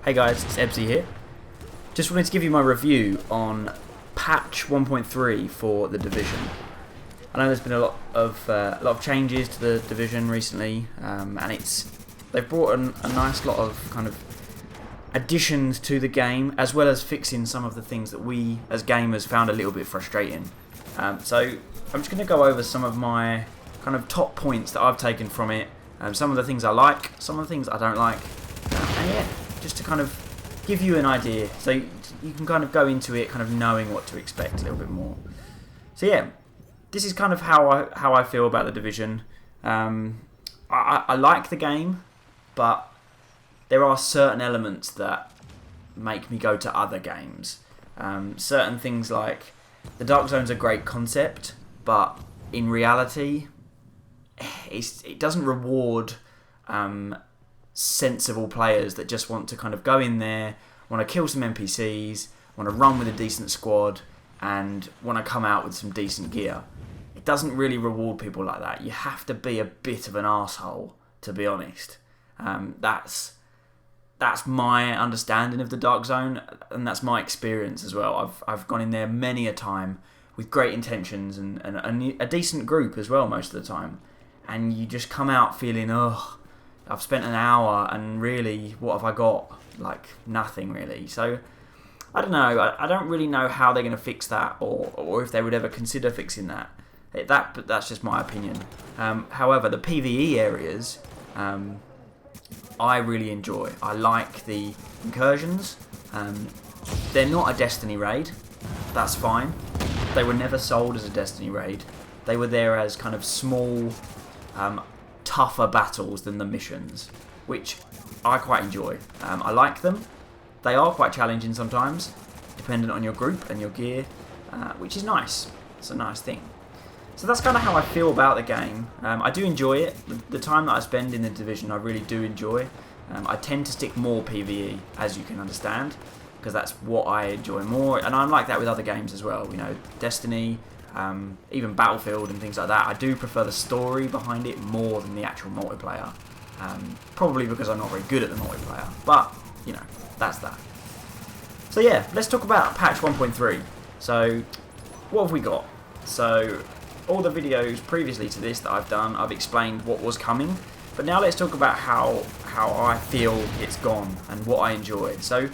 Hey guys, it's Ebsy here. Just wanted to give you my review on patch 1.3 for the Division. I know there's been a lot of changes to the Division recently, and they've brought a nice lot of kind of additions to the game, as well as fixing some of the things that we as gamers found a little bit frustrating. So I'm just going to go over some of my kind of top points that I've taken from it, some of the things I like, some of the things I don't like, and yeah, just to kind of give you an idea, so you can kind of go into it kind of knowing what to expect a little bit more. So yeah, this is kind of how I feel about the Division. I like the game, but there are certain elements that make me go to other games. Certain things like the Dark Zone's a great concept, but in reality, it doesn't reward sensible players that just want to kind of go in there, want to kill some NPCs, want to run with a decent squad, and want to come out with some decent gear. It doesn't really reward people like that. You have to be a bit of an arsehole, to be honest. That's my understanding of the Dark Zone, and that's my experience as well. I've gone in there many a time with great intentions and a decent group as well most of the time, and you just come out feeling, I've spent an hour and really, what have I got? Like, nothing really. So, I don't know. I don't really know how they're going to fix that, or if they would ever consider fixing that. But that's just my opinion. However, the PvE areas, I really enjoy. I like the incursions. They're not a Destiny raid. That's fine. They were never sold as a Destiny raid. They were there as kind of small, tougher battles than the missions, which I quite enjoy. I like them. They are quite challenging sometimes, dependent on your group and your gear, which is nice. It's a nice thing. So that's kind of how I feel about the game. I do enjoy it. The time that I spend in the Division, I really do enjoy. I tend to stick more PvE, as you can understand, because that's what I enjoy more. And I'm like that with other games as well. You know, Destiny, even Battlefield and things like that. I do prefer the story behind it more than the actual multiplayer. Probably because I'm not very good at the multiplayer. But, you know, that's that. So yeah, let's talk about patch 1.3. So, what have we got? So, all the videos previously to this that I've done, I've explained what was coming. But now let's talk about how I feel it's gone and what I enjoyed. So,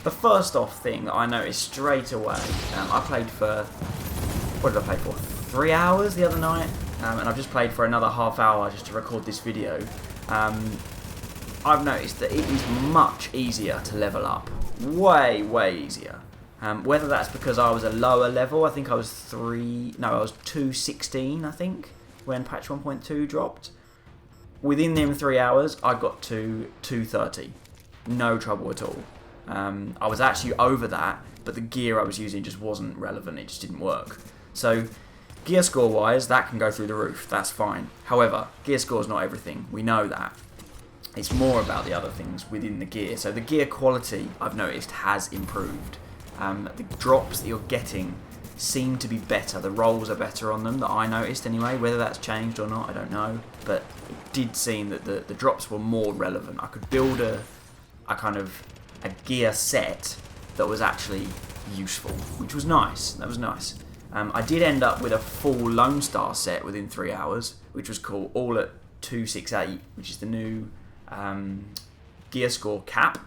the first off thing that I noticed straight away, I played for, what did I play for? 3 hours the other night, and I've just played for another half hour just to record this video. I've noticed that it is much easier to level up. Way easier. Whether that's because I was a lower level, I think I was 216, I think, when patch 1.2 dropped. Within them 3 hours, I got to 230. No trouble at all. I was actually over that, but the gear I was using just wasn't relevant. It just didn't work. So, gear score wise, that can go through the roof. That's fine. However, gear score is not everything. We know that. It's more about the other things within the gear. So the gear quality, I've noticed, has improved. The drops that you're getting seem to be better. The rolls are better on them, that I noticed anyway. Whether that's changed or not, I don't know. But it did seem that the drops were more relevant. I could build a gear set that was actually useful, which was nice. That was nice. I did end up with a full Lone Star set within 3 hours, which was cool, all at 268, which is the new gear score cap,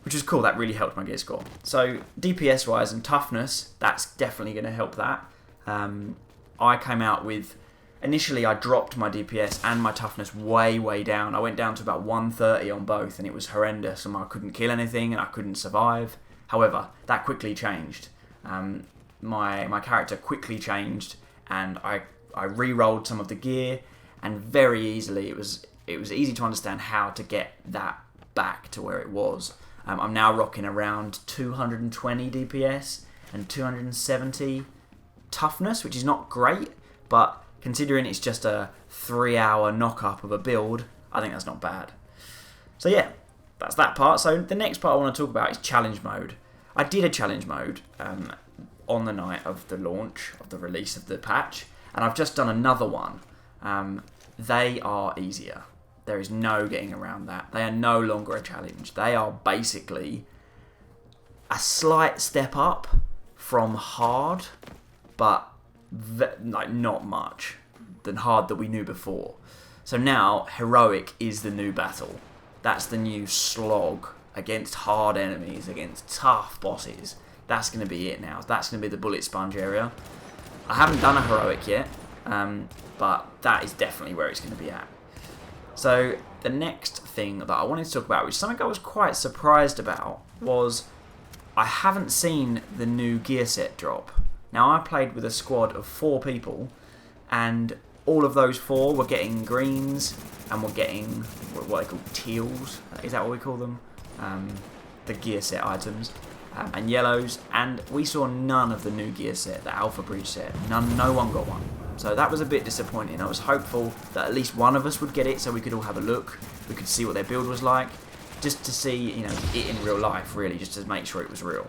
which was cool. That really helped my gear score. So DPS wise and toughness, that's definitely going to help that. I came out with, initially I dropped my DPS and my toughness way down. I went down to about 130 on both, and it was horrendous, and I couldn't kill anything and I couldn't survive. However, that quickly changed. My character quickly changed, and I re-rolled some of the gear, and very easily it was easy to understand how to get that back to where it was. I'm now rocking around 220 DPS and 270 toughness, which is not great, but considering it's just a 3 hour knock-up of a build, I think that's not bad. So yeah, that's that part. So the next part I want to talk about is challenge mode. I did a challenge mode on the night of the launch, of the release of the patch, and I've just done another one. They are easier. There is no getting around that. They are no longer a challenge. They are basically a slight step up from hard, but like not much than hard that we knew before. So now heroic is the new battle. That's the new slog against hard enemies, against tough bosses. That's going to be it now. That's going to be the bullet sponge area. I haven't done a heroic yet, but that is definitely where it's going to be at. So the next thing that I wanted to talk about, which is something I was quite surprised about, was I haven't seen the new gear set drop. Now, I played with a squad of 4 people, and all of those 4 were getting greens, and were getting what they call teals. Is that what we call them? The gear set items. And yellows, and we saw none of the new gear set, the Alpha Bridge set. No one got one. So that was a bit disappointing. I was hopeful that at least one of us would get it, so we could all have a look. We could see what their build was like, just to see, you know, it in real life, really, just to make sure it was real.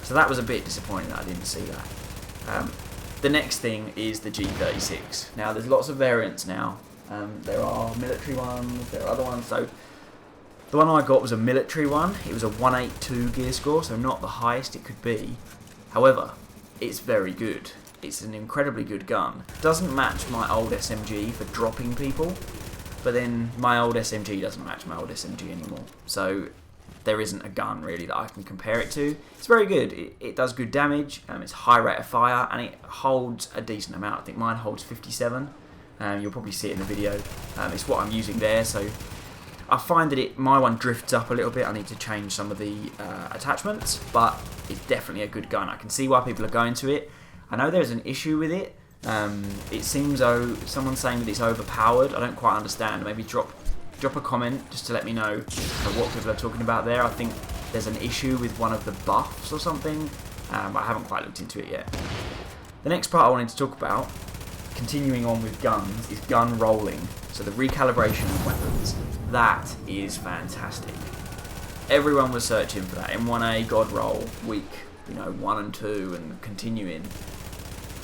So that was a bit disappointing that I didn't see that. The next thing is the G36. Now, there's lots of variants now. There are military ones, there are other ones. So the one I got was a military one. It was a 182 gear score, so not the highest it could be. However, it's very good. It's an incredibly good gun. Doesn't match my old SMG for dropping people, but then my old SMG doesn't match my old SMG anymore. So there isn't a gun really that I can compare it to. It's very good. It does good damage. It's high rate of fire, and it holds a decent amount. I think mine holds 57. You'll probably see it in the video. It's what I'm using there, so I find that my one drifts up a little bit. I need to change some of the attachments, but it's definitely a good gun. I can see why people are going to it. I know there's an issue with it. It seems someone's saying that it's overpowered. I don't quite understand. Maybe drop a comment just to let me know what people are talking about there. I think there's an issue with one of the buffs or something, but I haven't quite looked into it yet. The next part I wanted to talk about, continuing on with guns, is gun rolling. So the recalibration of weapons. That is fantastic. Everyone was searching for that. M1A, God roll, week, 1 and 2 and continuing.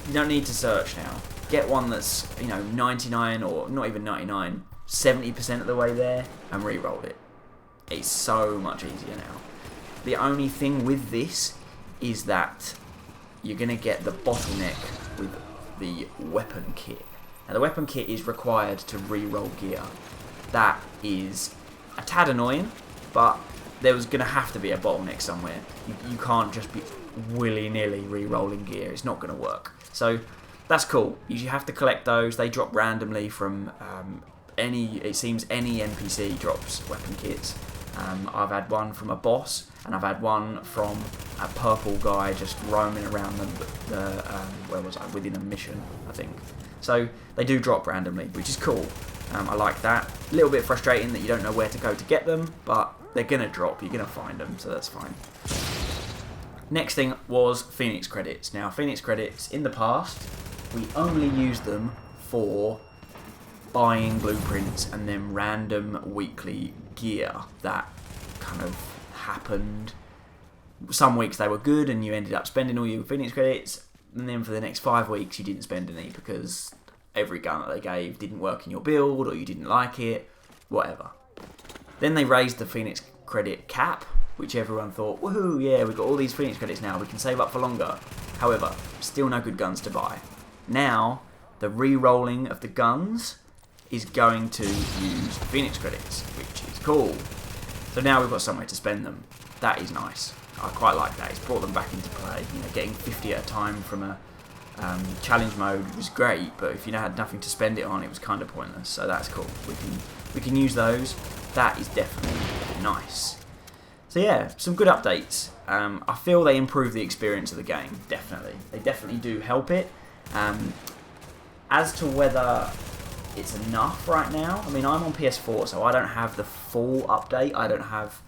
You don't need to search now. Get one that's, 99 or not even 99, 70% of the way there and re-roll it. It's so much easier now. The only thing with this is that you're going to get the bottleneck with the weapon kit. Now the weapon kit is required to re-roll gear. That is a tad annoying, but there was going to have to be a bottleneck somewhere. You can't just be willy-nilly re-rolling gear. It's not going to work. So that's cool. You have to collect those. They drop randomly from it seems any NPC drops weapon kits. I've had one from a boss, and I've had one from a purple guy just roaming around where was I? Within a mission, I think. So they do drop randomly, which is cool. I like that. A little bit frustrating that you don't know where to go to get them, but they're going to drop. You're going to find them, so that's fine. Next thing was Phoenix credits. Now, Phoenix credits, in the past, we only used them for buying blueprints and then random weekly gear that kind of happened. Some weeks they were good and you ended up spending all your Phoenix credits, and then for the next 5 weeks you didn't spend any because every gun that they gave didn't work in your build or you didn't like it, whatever. Then they raised the Phoenix credit cap, which everyone thought, woohoo, yeah, we've got all these Phoenix credits now, we can save up for longer. However, still no good guns to buy. Now, the re-rolling of the guns is going to use Phoenix credits, which is cool. So now we've got somewhere to spend them. That is nice. I quite like that. It's brought them back into play. Getting 50 at a time from a challenge mode was great, but if you had nothing to spend it on, it was kind of pointless. So that's cool. We can use those. That is definitely nice. So yeah, some good updates. I feel they improve the experience of the game. Definitely, they definitely do help it. As to whether it's enough right now, I mean, I'm on PS4, so I don't have the full update. I don't have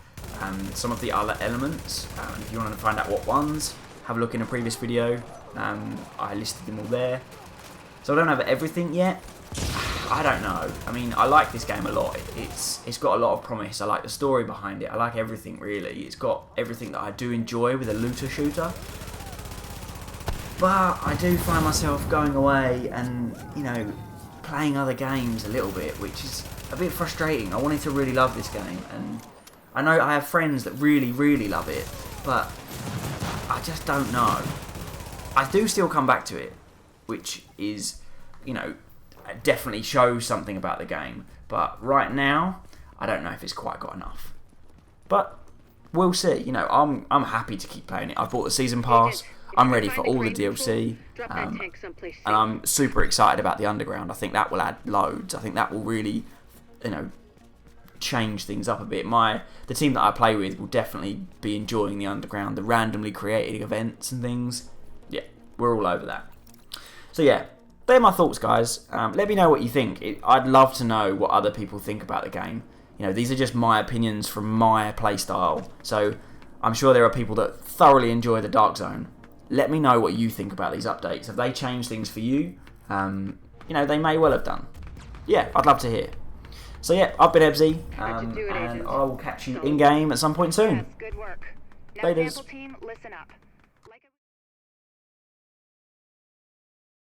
some of the other elements. If you want to find out what ones, have a look in a previous video. I listed them all there. So I don't have everything yet. I don't know. I mean, I like this game a lot. It's got a lot of promise. I like the story behind it. I like everything, really. It's got everything that I do enjoy with a looter shooter. But I do find myself going away and, playing other games a little bit, which is a bit frustrating. I wanted to really love this game, and I know I have friends that really, really love it, but I just don't know. I do still come back to it, which is, you know, definitely shows something about the game. But right now, I don't know if it's quite got enough. But we'll see. You know, I'm happy to keep playing it. I've bought the season pass. I'm ready for all the DLC, and I'm super excited about the underground. I think that will add loads. I think that will really, you know, change things up a bit. The team that I play with will definitely be enjoying the underground, the randomly created events and things. Yeah, we're all over that. So yeah, they're my thoughts, guys. Let me know what you think. I'd love to know what other people think about the game. You know, these are just my opinions from my playstyle. So I'm sure there are people that thoroughly enjoy the Dark Zone. Let me know what you think about these updates. Have they changed things for you? You know, they may well have done. Yeah, I'd love to hear. So yeah, I've been Ebsy, and I will catch you in game at some point soon. Good work. Now, Laters. sample team, listen up.